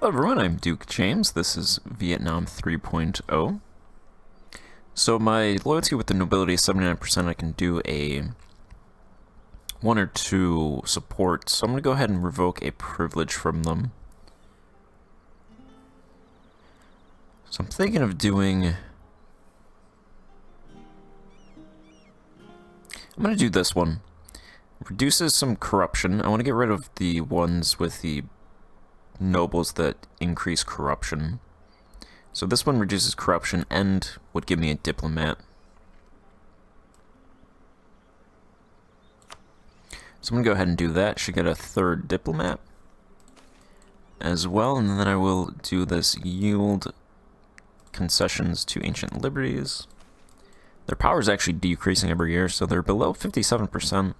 Hello everyone, I'm Duke James. This is Vietnam 3.0. So my loyalty with the nobility is 79%. I can do a 1 or 2 support. So I'm going to go ahead and revoke a privilege from them. So I'm thinking of doing... I'm going to do this one. Reduces some corruption. I want to get rid of the ones with the nobles that increase corruption. So this one reduces corruption and would give me a diplomat. So I'm going to go ahead and do that. Should get a 3rd diplomat as well. And then I will do this yield concessions to ancient liberties. Their power is actually decreasing every year, so they're below 57%.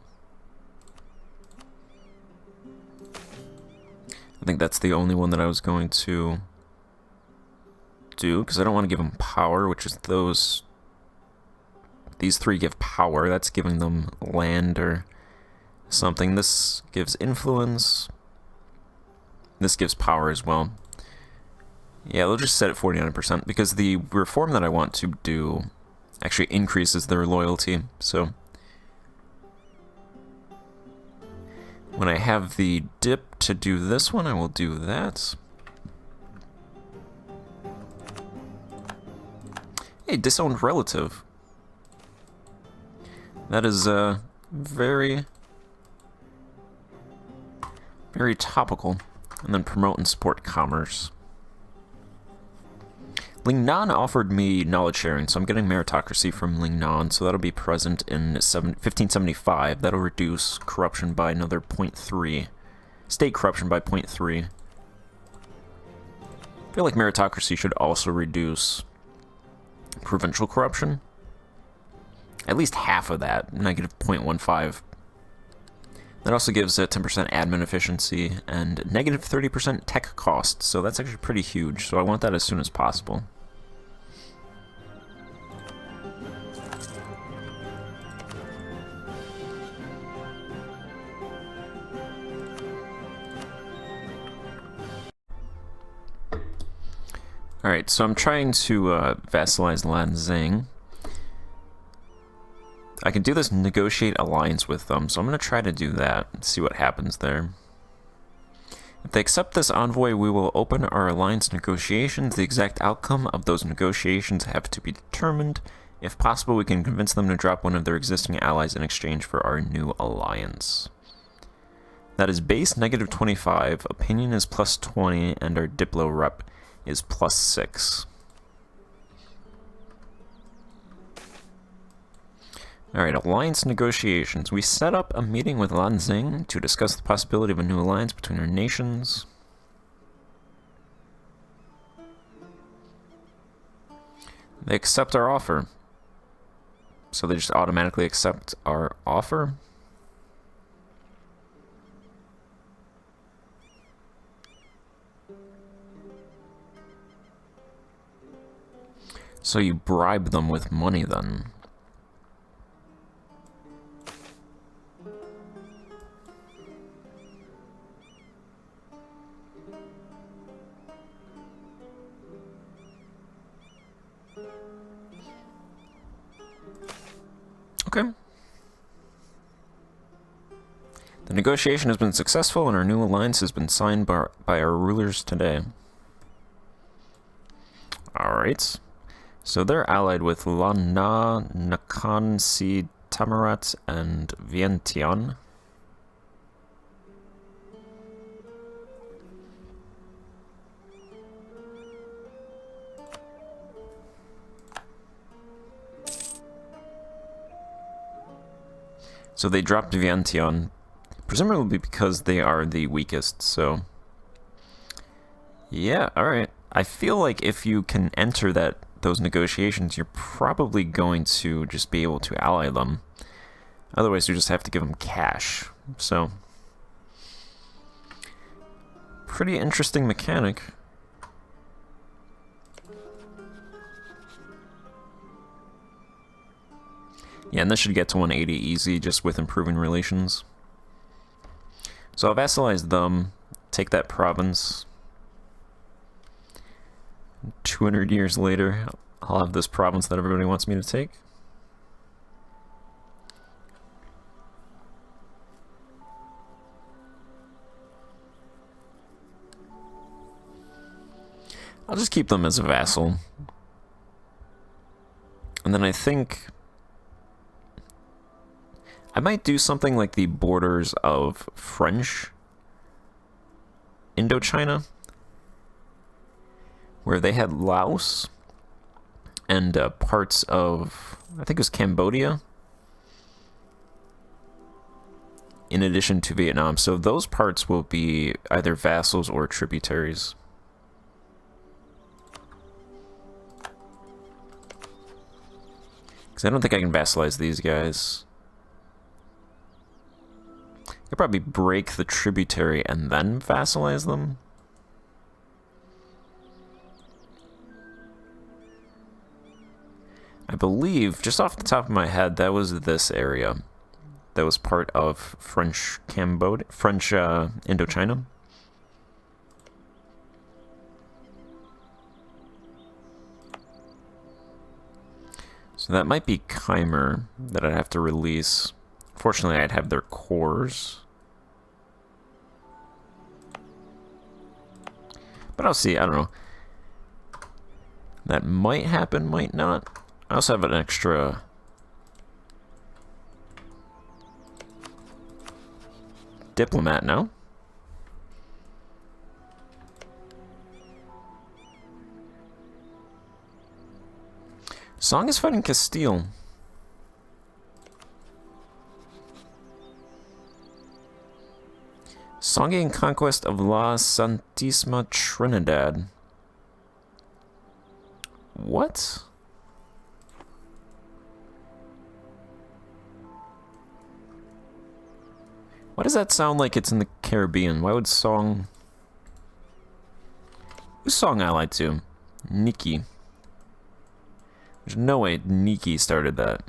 I think that's the only one that I was going to do, because I don't want to give them power, which is those... These 3 give power, that's giving them land or something. This gives influence. This gives power as well. Yeah, they'll just set it 49%, because the reform that I want to do actually increases their loyalty, so... When I have the dip to do this one, I will do that. Hey, disowned relative. That is very topical. And then promote and support commerce. Lingnan offered me knowledge sharing, so I'm getting meritocracy from Lingnan, so that'll be present in 1575. That'll reduce corruption by another 0.3. State corruption by 0.3. I feel like meritocracy should also reduce provincial corruption. At least half of that, negative 0.15. That also gives a 10% admin efficiency and negative 30% tech cost, so that's actually pretty huge, so I want that as soon as possible. Alright, so I'm trying to vassalize Lanzang. I can do this negotiate alliance with them, so I'm going to try to do that and see what happens there. If they accept this envoy, we will open our alliance negotiations. The exact outcome of those negotiations have to be determined. If possible, we can convince them to drop one of their existing allies in exchange for our new alliance. That is base negative 25, opinion is plus 20, and our Diplo rep is plus 6. Alright, alliance negotiations. We set up a meeting with Lanzing to discuss the possibility of a new alliance between our nations. They accept our offer. So they just automatically accept our offer. So you bribe them with money then. Okay. The negotiation has been successful and our new alliance has been signed by our rulers today. Alright. So they're allied with Lana, Nakansi, Tamarat, and Vientiane. So they dropped Vientiane, presumably because they are the weakest, so... Yeah, alright. I feel like if you can enter those negotiations, you're probably going to just be able to ally them. Otherwise, you just have to give them cash. So, pretty interesting mechanic. Yeah, and this should get to 180 easy just with improving relations. So I'll vassalize them, take that province. 200 years later, I'll have this province that everybody wants me to take. I'll just keep them as a vassal. And then I think I might do something like the borders of French Indochina, where they had Laos and parts of, I think it was Cambodia, in addition to Vietnam. So those parts will be either vassals or tributaries. Because I don't think I can vassalize these guys. I could probably break the tributary and then vassalize them. I believe, just off the top of my head, that was this area. That was part of French Indochina. So that might be Khmer that I'd have to release. Fortunately, I'd have their cores. But I'll see, I don't know. That might happen, might not. I also have an extra diplomat now. Song is fighting Castile. Song gained conquest of La Santísima Trinidad. What? Why does that sound like it's in the Caribbean? Why would Song... Who's Song allied to? Nikki. There's no way Nikki started that.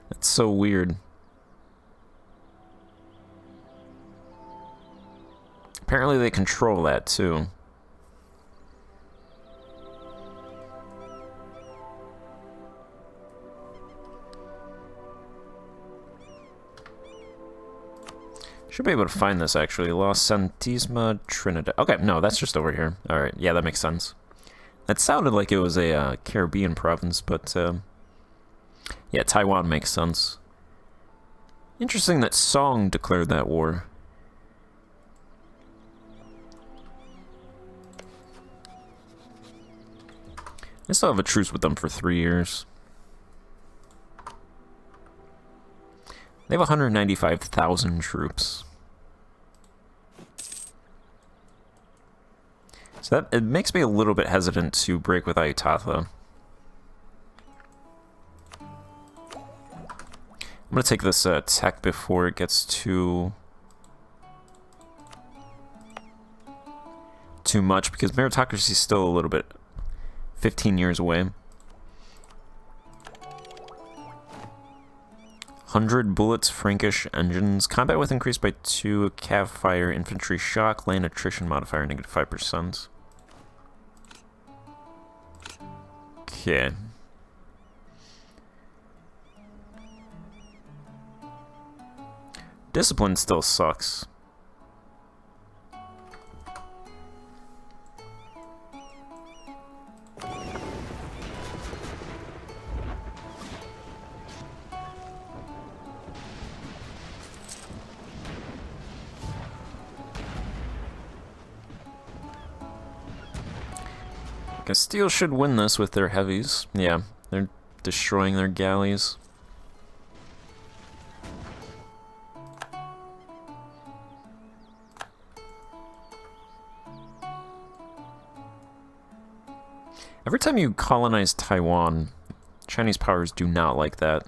That's so weird. Apparently they control that too. Should be able to find this actually. La Santísima Trinidad. Okay, no, that's just over here. Alright, yeah, that makes sense. That sounded like it was a Caribbean province, but yeah, Taiwan makes sense. Interesting that Song declared that war. I still have a truce with them for 3 years. They have 195,000 troops. So that, it makes me a little bit hesitant to break with Ayutthaya. I'm going to take this tech before it gets too much, because meritocracy is still a little bit 15 years away. 100 bullets, Frankish engines. Combat width increased by 2. Cav fire, infantry shock, land attrition modifier, negative 5%. Okay. Discipline still sucks. Castile should win this with their heavies. Yeah, they're destroying their galleys. Every time you colonize Taiwan, Chinese powers do not like that.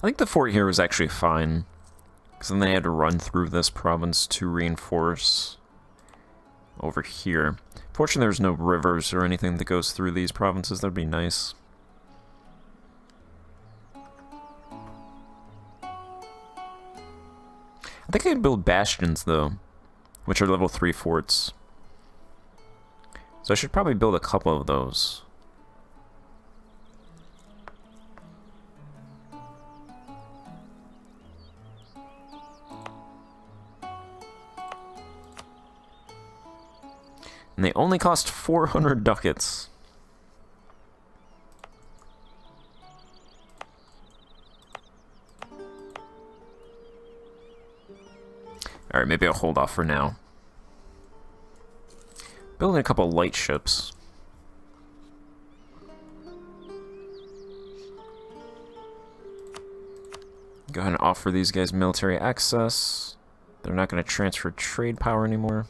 I think the fort here was actually fine, because then they had to run through this province to reinforce over here. Fortunately, there's no rivers or anything that goes through these provinces. That'd be nice. I think I could build bastions, though, which are level 3 forts. So I should probably build a couple of those. And they only cost 400 ducats. Alright, maybe I'll hold off for now. Building a couple light ships. Go ahead and offer these guys military access. They're not going to transfer trade power anymore.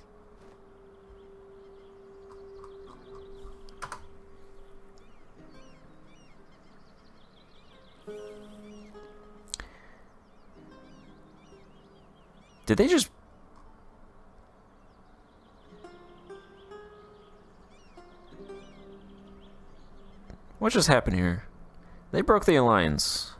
Did they just... What just happened here? They broke the alliance.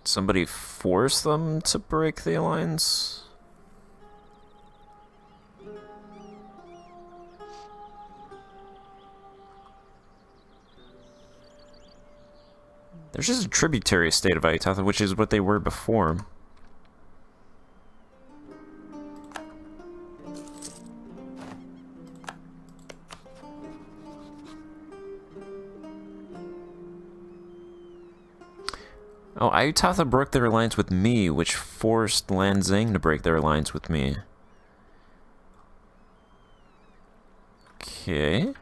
Somebody forced them to break the alliance? There's just a tributary state of Ayutthaya, which is what they were before. Oh, Ayutthaya broke their alliance with me, which forced Lanzang to break their alliance with me. Okay.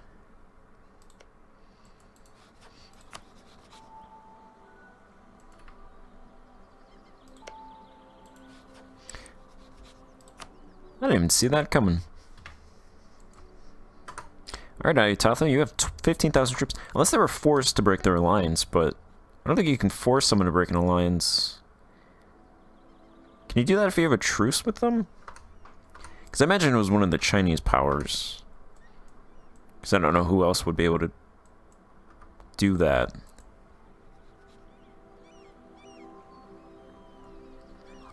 I didn't even see that coming. Alright, Ayutthaya, you have 15,000 troops. Unless they were forced to break their alliance, but I don't think you can force someone to break an alliance. Can you do that if you have a truce with them? Because I imagine it was one of the Chinese powers. Because I don't know who else would be able to do that.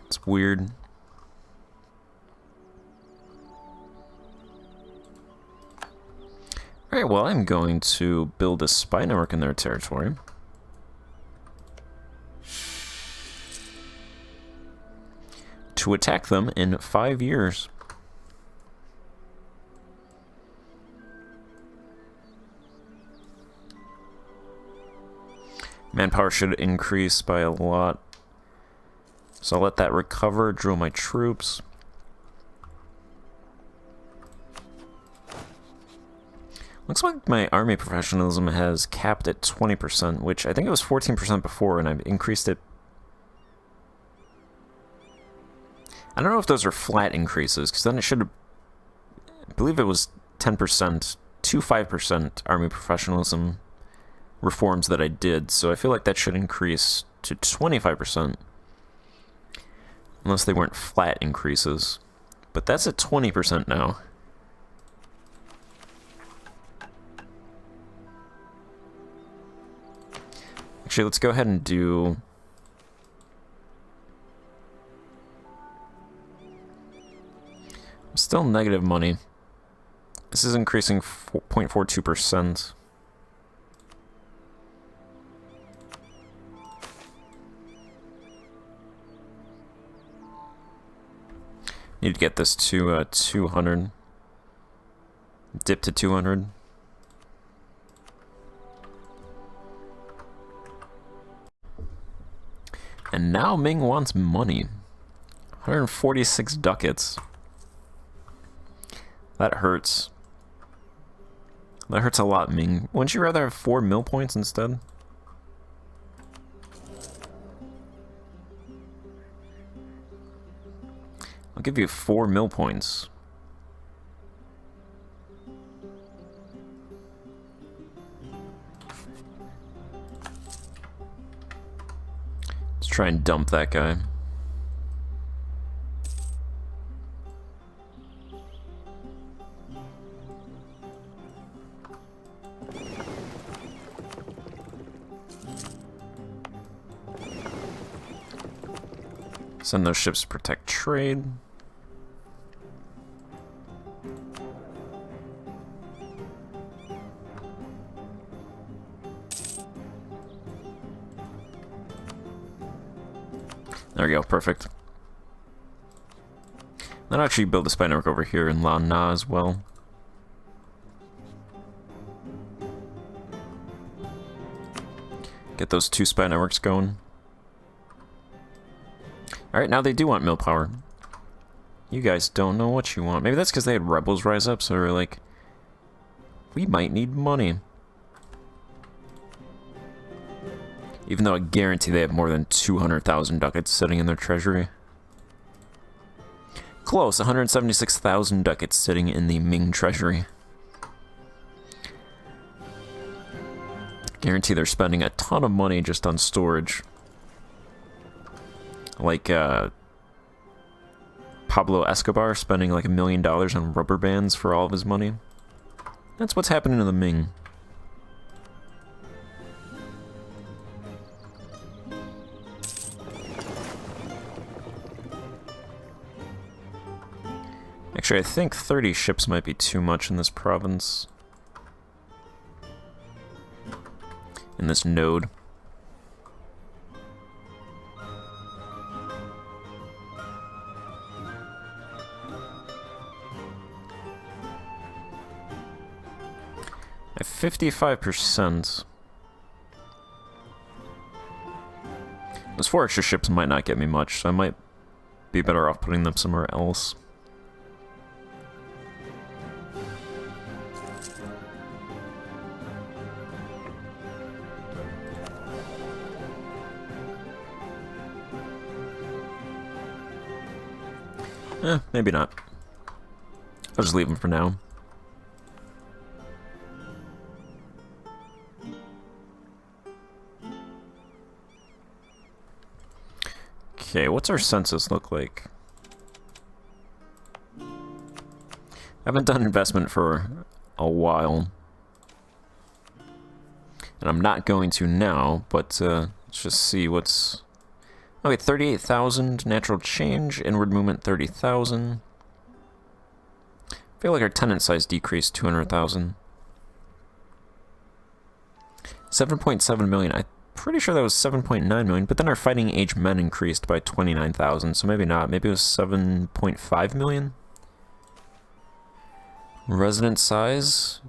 It's weird. Alright, well, I'm going to build a spy network in their territory. To attack them in 5 years. Manpower should increase by a lot. So I'll let that recover, drill my troops. Looks like my army professionalism has capped at 20%, which I think it was 14% before, and I've increased it. I don't know if those are flat increases, because then it should have... I believe it was 10% to 5% army professionalism reforms that I did, so I feel like that should increase to 25%. Unless they weren't flat increases. But that's at 20% now. Actually, let's go ahead and do... Still negative money. This is increasing 0.42%. Need to get this to 200. Dip to 200. And now Ming wants money. 146 ducats. That hurts. That hurts a lot, Ming. Wouldn't you rather have 4 mill points instead? I'll give you 4 mill points. Let's try and dump that guy. Send those ships to protect trade. There we go, perfect. Then I'll actually build a spy network over here in La Na as well. Get those 2 spy networks going. Alright, now they do want mill power. You guys don't know what you want. Maybe that's because they had rebels rise up, so they're like, we might need money. Even though I guarantee they have more than 200,000 ducats sitting in their treasury. Close, 176,000 ducats sitting in the Ming treasury. Guarantee they're spending a ton of money just on storage. Like, Pablo Escobar spending like $1 million on rubber bands for all of his money. That's what's happening to the Ming. Actually, I think 30 ships might be too much in this province. In this node. At 55%. Those 4 extra ships might not get me much, so I might be better off putting them somewhere else. Maybe not. I'll just leave them for now. Okay, what's our census look like? I haven't done investment for a while. And I'm not going to now, but let's just see what's... Okay, 38,000, natural change, inward movement 30,000. I feel like our tenant size decreased 200,000. 7.7 million, I'm pretty sure that was 7.9 million, but then our fighting age men increased by 29,000, so maybe not, maybe it was 7.5 million? Resident size,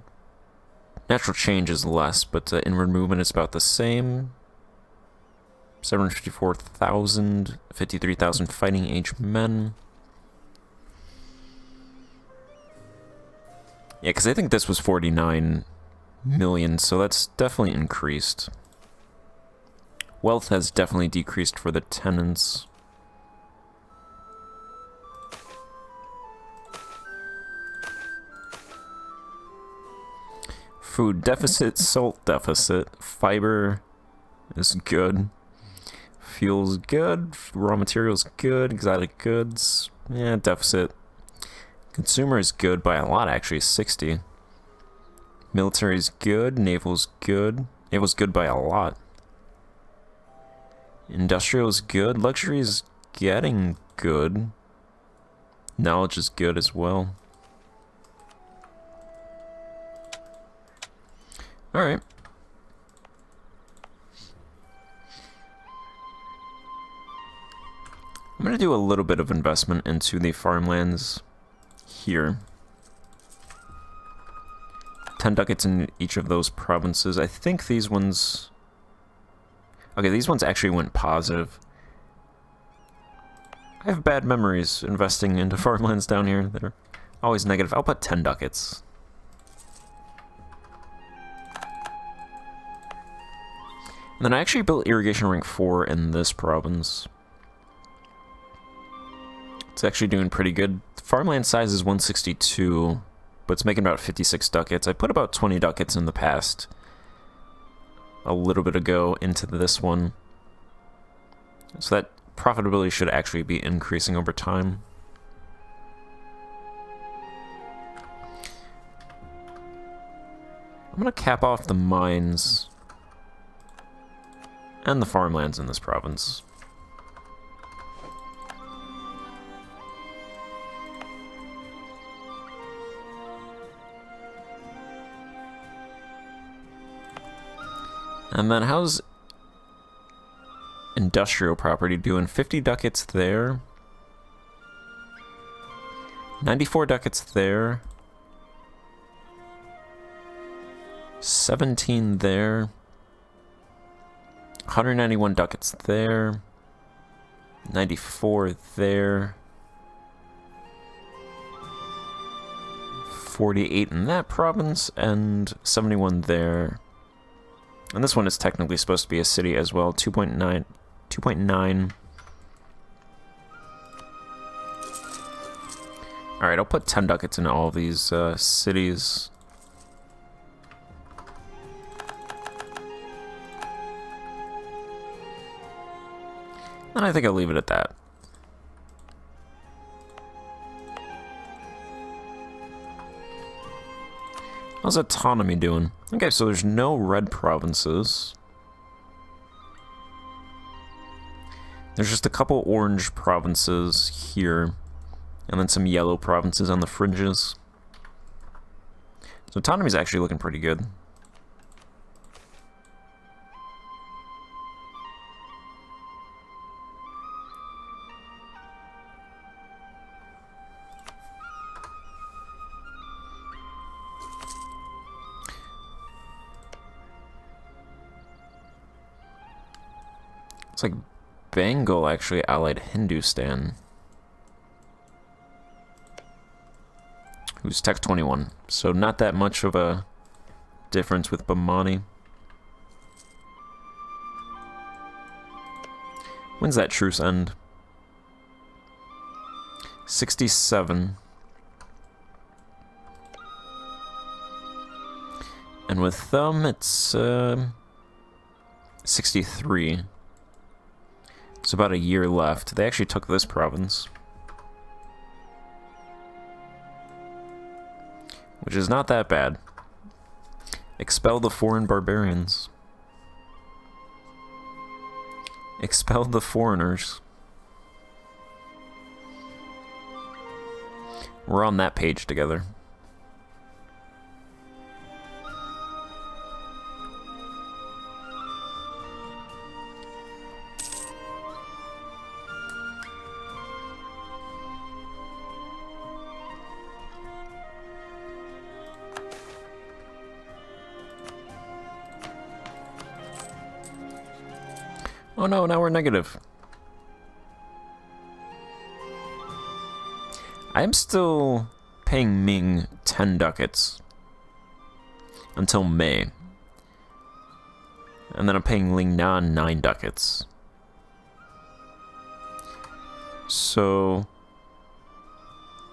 natural change is less, but inward movement is about the same. 754,000, 53,000 fighting age men. Yeah, because I think this was 49 million, so that's definitely increased. Wealth has definitely decreased for the tenants. Food deficit, salt deficit, fiber is good. Fuel's good, raw materials good, exotic goods, yeah, deficit. Consumer is good by a lot, actually, 60. Military's good, naval's good. Naval's good by a lot. Industrial's good, luxury's getting good. Knowledge is good as well. Alright. I'm going to do a little bit of investment into the farmlands here. 10 ducats in each of those provinces. I think these ones... Okay, these ones actually went positive. I have bad memories investing into farmlands down here. They're always negative. I'll put 10 ducats. And then I actually built irrigation rank 4 in this province. It's actually doing pretty good. Farmland size is 162, but it's making about 56 ducats. I put about 20 ducats in the past, a little bit ago, into this one. So that profitability should actually be increasing over time. I'm going to cap off the mines and the farmlands in this province. And then how's industrial property doing? 50 ducats there. 94 ducats there. 17 there. 191 ducats there. 94 there. 48 in that province, and 71 there. And this one is technically supposed to be a city as well. 2.9. 2.9. Alright, I'll put 10 ducats in all these cities. And I think I'll leave it at that. How's autonomy doing? Okay, so there's no red provinces. There's just a couple orange provinces here, and then some yellow provinces on the fringes. So autonomy's actually looking pretty good. It's like Bengal actually allied Hindustan, who's Tech 21, so not that much of a difference with Bamani. When's that truce end? 67. And with them, it's 63. It's about a year left. They actually took this province, which is not that bad. Expel the foreign barbarians. Expel the foreigners. We're on that page together. Oh no, now we're negative. I'm still paying Ming 10 ducats until May. And then I'm paying Lingnan 9 ducats. So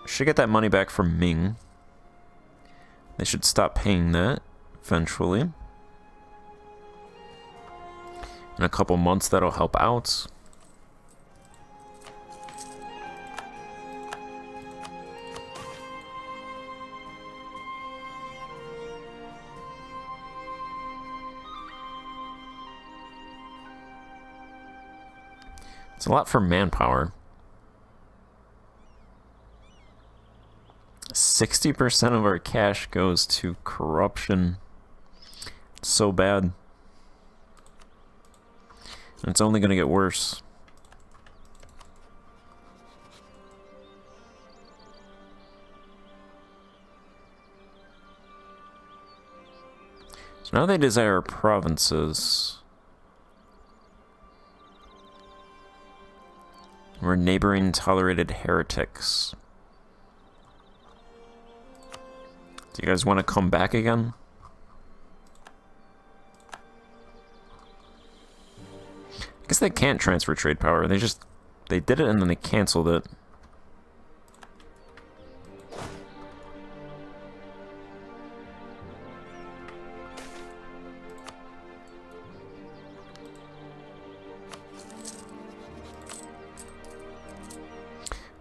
I should get that money back from Ming. They should stop paying that eventually. In a couple months, that'll help out. It's a lot for manpower. 60% of our cash goes to corruption. It's so bad. And it's only going to get worse. So now they desire provinces. We're neighboring tolerated heretics. Do you guys want to come back again? I guess they can't transfer trade power. They did it and then they canceled it.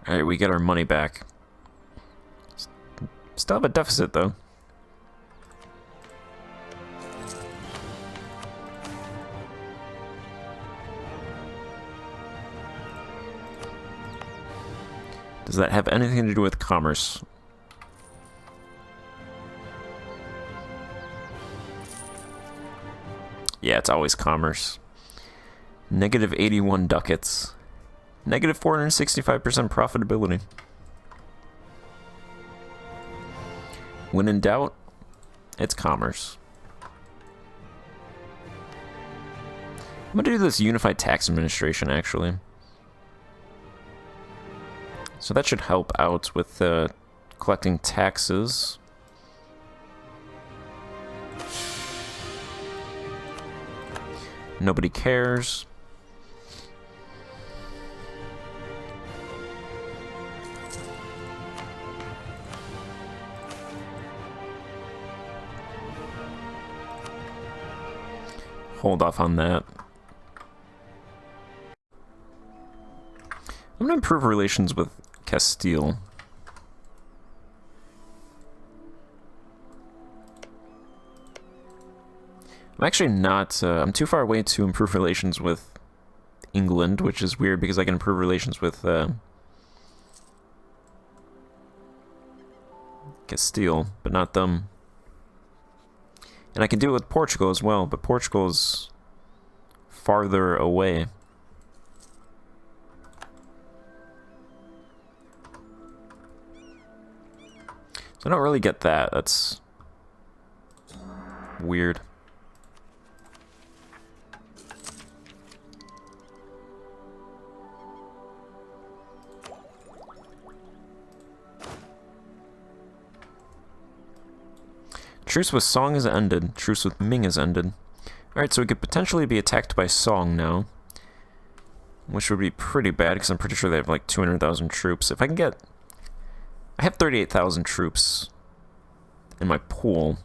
Alright, we get our money back. Still have a deficit, though. Does that have anything to do with commerce? Yeah, it's always commerce. Negative 81 ducats. Negative 465% profitability. When in doubt, it's commerce. I'm gonna do this Unified Tax Administration, actually. So that should help out with collecting taxes. Nobody cares. Hold off on that. I'm gonna improve relations with Castile. I'm actually not, I'm too far away to improve relations with England, which is weird because I can improve relations with Castile, but not them. And I can do it with Portugal as well, but Portugal's farther away. So I don't really get that. That's weird. Truce with Song has ended. Truce with Ming has ended. Alright, so we could potentially be attacked by Song now. Which would be pretty bad, because I'm pretty sure they have like 200,000 troops. If I can get... I have 38,000 troops in my pool.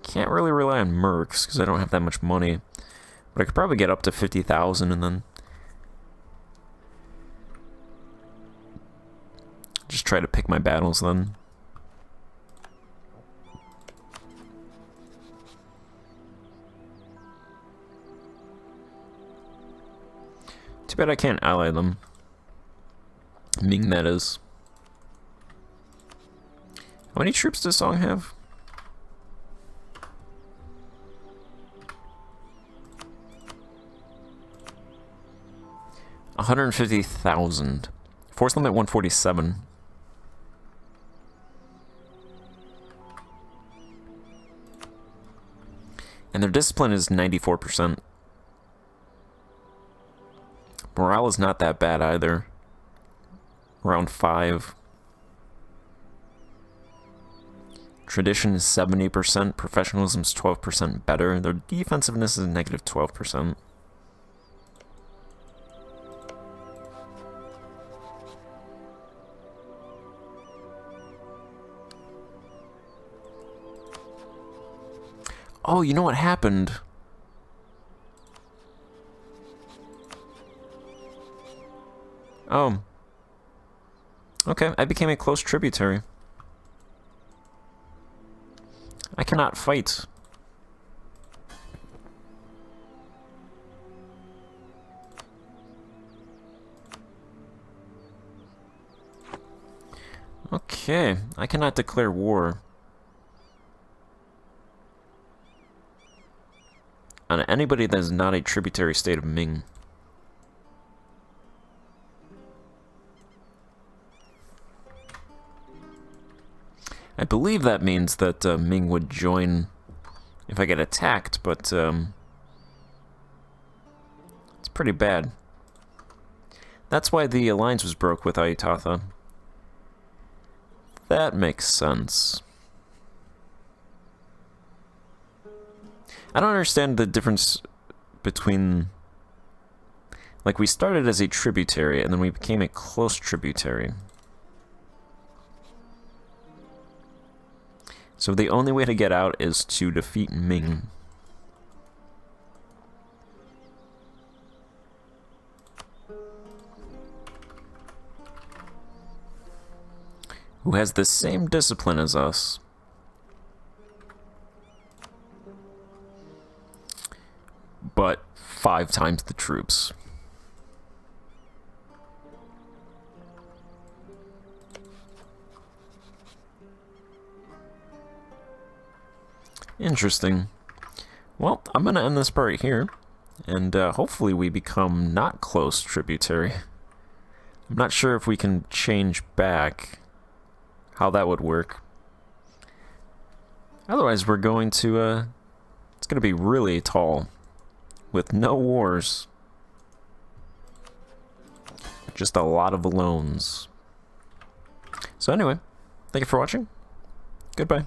Can't really rely on mercs, because I don't have that much money. But I could probably get up to 50,000 and then... just try to pick my battles then. Too bad I can't ally them. Ming, that is. How many troops does Song have? $150,000. Force limit 147. And their discipline is 94%. Morale is not that bad either. Around 5. Tradition is 70%. Professionalism is 12% better. Their defensiveness is negative 12%. Oh, you know what happened? Oh. Okay, I became a close tributary. I cannot fight. Okay, I cannot declare war on anybody that is not a tributary state of Ming. I believe that means that Ming would join if I get attacked, but it's pretty bad. That's why the alliance was broke with Ayutthaya. That makes sense. I don't understand the difference between... Like, we started as a tributary, and then we became a close tributary. So the only way to get out is to defeat Ming. who has the same discipline as us. But 5 times the troops. Interesting. Well, I'm going to end this part here, and hopefully we become not close tributary. I'm not sure if we can change back, how that would work. Otherwise, we're going to, it's going to be really tall, with no wars. Just a lot of loans. So anyway, thank you for watching. Goodbye.